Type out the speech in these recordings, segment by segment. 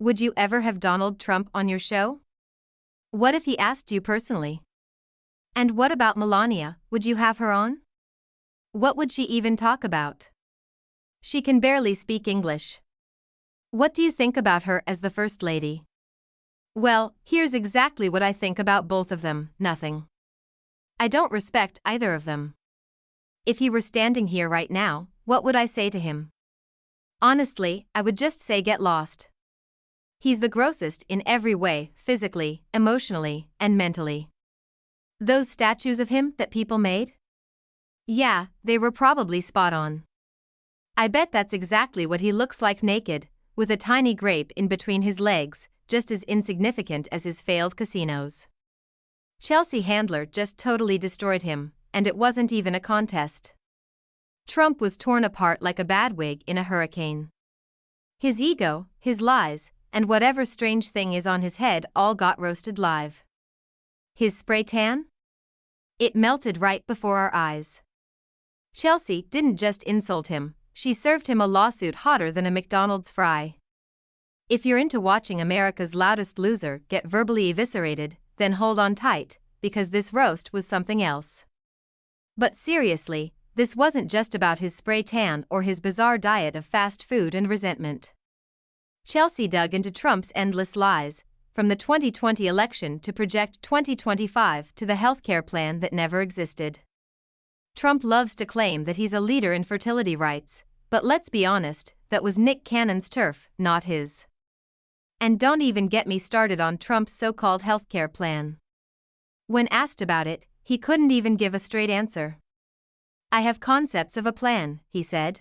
Would you ever have Donald Trump on your show? What if he asked you personally? And what about Melania, would you have her on? What would she even talk about? She can barely speak English. What do you think about her as the First Lady? Well, here's exactly what I think about both of them: nothing. I don't respect either of them. If he were standing here right now, what would I say to him? Honestly, I would just say get lost. He's the grossest in every way, physically, emotionally, and mentally. Those statues of him that people made? Yeah, they were probably spot on. I bet that's exactly what he looks like naked, with a tiny grape in between his legs, just as insignificant as his failed casinos. Chelsea Handler just totally destroyed him, and it wasn't even a contest. Trump was torn apart like a bad wig in a hurricane. His ego, his lies, and whatever strange thing is on his head all got roasted live. His spray tan? It melted right before our eyes. Chelsea didn't just insult him, she served him a lawsuit hotter than a McDonald's fry. If you're into watching America's Loudest Loser get verbally eviscerated, then hold on tight, because this roast was something else. But seriously, this wasn't just about his spray tan or his bizarre diet of fast food and resentment. Chelsea dug into Trump's endless lies, from the 2020 election to Project 2025 to the healthcare plan that never existed. Trump loves to claim that he's a leader in fertility rights, but let's be honest, that was Nick Cannon's turf, not his. And don't even get me started on Trump's so-called healthcare plan. When asked about it, he couldn't even give a straight answer. I have concepts of a plan, he said.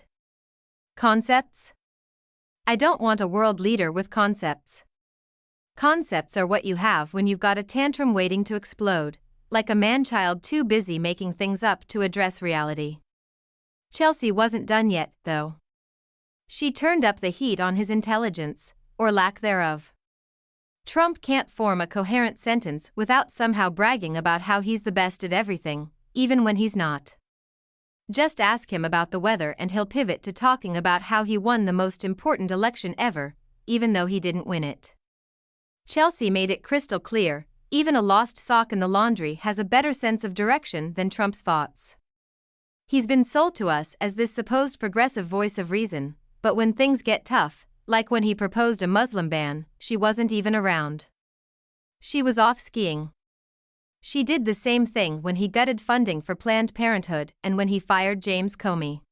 Concepts? I don't want a world leader with concepts. Concepts are what you have when you've got a tantrum waiting to explode, like a man-child too busy making things up to address reality. Chelsea wasn't done yet, though. She turned up the heat on his intelligence, or lack thereof. Trump can't form a coherent sentence without somehow bragging about how he's the best at everything, even when he's not. Just ask him about the weather and he'll pivot to talking about how he won the most important election ever, even though he didn't win it. Chelsea made it crystal clear, even a lost sock in the laundry has a better sense of direction than Trump's thoughts. He's been sold to us as this supposed progressive voice of reason, but when things get tough, like when he proposed a Muslim ban, she wasn't even around. She was off skiing. She did the same thing when he gutted funding for Planned Parenthood and when he fired James Comey.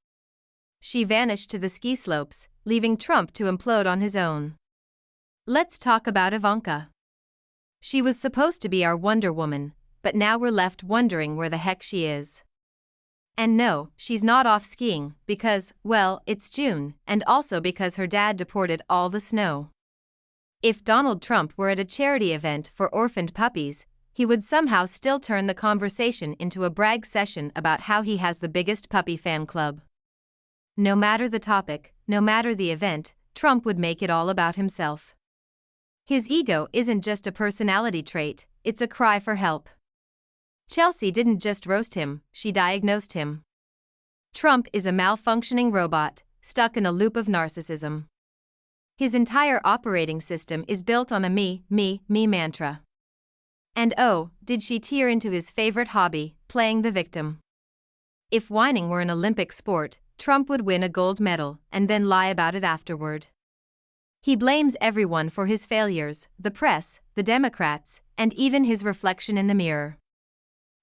She vanished to the ski slopes, leaving Trump to implode on his own. Let's talk about Ivanka. She was supposed to be our Wonder Woman, but now we're left wondering where the heck she is. And no, she's not off skiing because, well, it's June, and also because her dad deported all the snow. If Donald Trump were at a charity event for orphaned puppies, he would somehow still turn the conversation into a brag session about how he has the biggest puppy fan club. No matter the topic, no matter the event, Trump would make it all about himself. His ego isn't just a personality trait, it's a cry for help. Chelsea didn't just roast him, she diagnosed him. Trump is a malfunctioning robot, stuck in a loop of narcissism. His entire operating system is built on a me mantra. And oh, did she tear into his favorite hobby, playing the victim. If whining were an Olympic sport, Trump would win a gold medal and then lie about it afterward. He blames everyone for his failures, the press, the Democrats, and even his reflection in the mirror.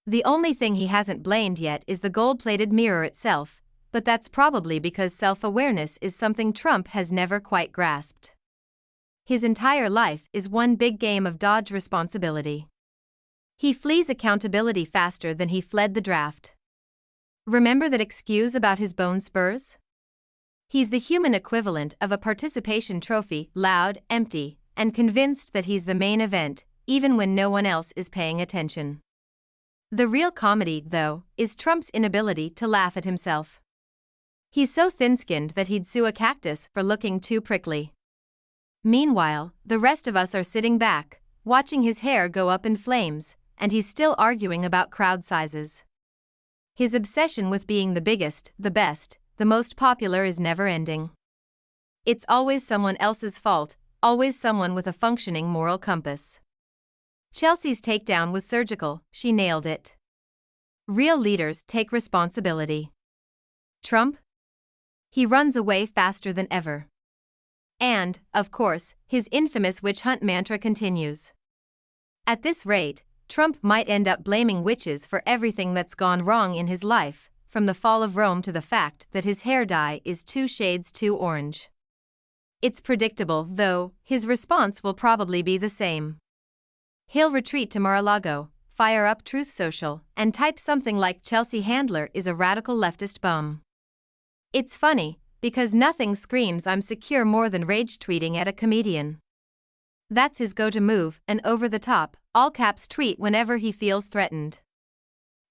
The only thing he hasn't blamed yet is the gold-plated mirror itself, but that's probably because self-awareness is something Trump has never quite grasped. His entire life is one big game of dodge responsibility. He flees accountability faster than he fled the draft. Remember that excuse about his bone spurs? He's the human equivalent of a participation trophy, loud, empty, and convinced that he's the main event, even when no one else is paying attention. The real comedy, though, is Trump's inability to laugh at himself. He's so thin-skinned that he'd sue a cactus for looking too prickly. Meanwhile, the rest of us are sitting back, watching his hair go up in flames, and he's still arguing about crowd sizes. His obsession with being the biggest, the best, the most popular is never ending. It's always someone else's fault, always someone with a functioning moral compass. Chelsea's takedown was surgical, she nailed it. Real leaders take responsibility. Trump? He runs away faster than ever. And, of course, his infamous witch hunt mantra continues. At this rate, Trump might end up blaming witches for everything that's gone wrong in his life, from the fall of Rome to the fact that his hair dye is 2 shades too orange. It's predictable, though, his response will probably be the same. He'll retreat to Mar-a-Lago, fire up Truth Social, and type something like Chelsea Handler is a radical leftist bum. It's funny, because nothing screams I'm secure more than rage tweeting at a comedian. That's his go-to move, an over-the-top, all-caps tweet whenever he feels threatened.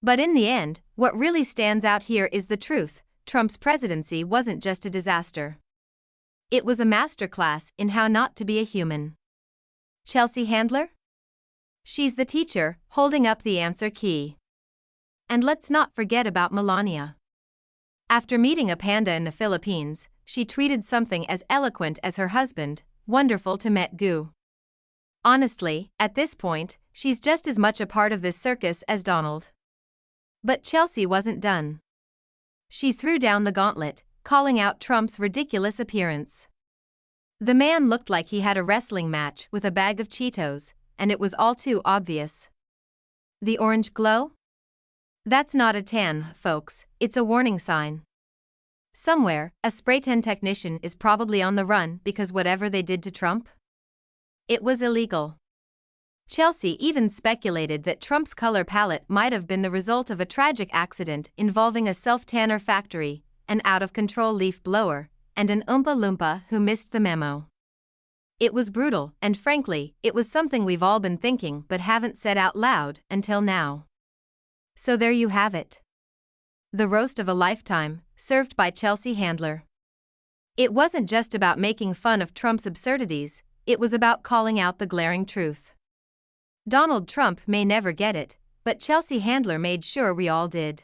But in the end, what really stands out here is the truth: Trump's presidency wasn't just a disaster. It was a masterclass in how not to be a human. Chelsea Handler? She's the teacher, holding up the answer key. And let's not forget about Melania. After meeting a panda in the Philippines, she tweeted something as eloquent as her husband, "Wonderful to met you." Honestly, at this point, she's just as much a part of this circus as Donald. But Chelsea wasn't done. She threw down the gauntlet, calling out Trump's ridiculous appearance. The man looked like he had a wrestling match with a bag of Cheetos, and it was all too obvious. The orange glow? That's not a tan, folks, it's a warning sign. Somewhere, a spray tan technician is probably on the run because whatever they did to Trump, it was illegal. Chelsea even speculated that Trump's color palette might have been the result of a tragic accident involving a self-tanner factory, an out-of-control leaf blower, and an Oompa Loompa who missed the memo. It was brutal, and frankly, it was something we've all been thinking but haven't said out loud until now. So there you have it. The roast of a lifetime, served by Chelsea Handler. It wasn't just about making fun of Trump's absurdities, it was about calling out the glaring truth. Donald Trump may never get it, but Chelsea Handler made sure we all did.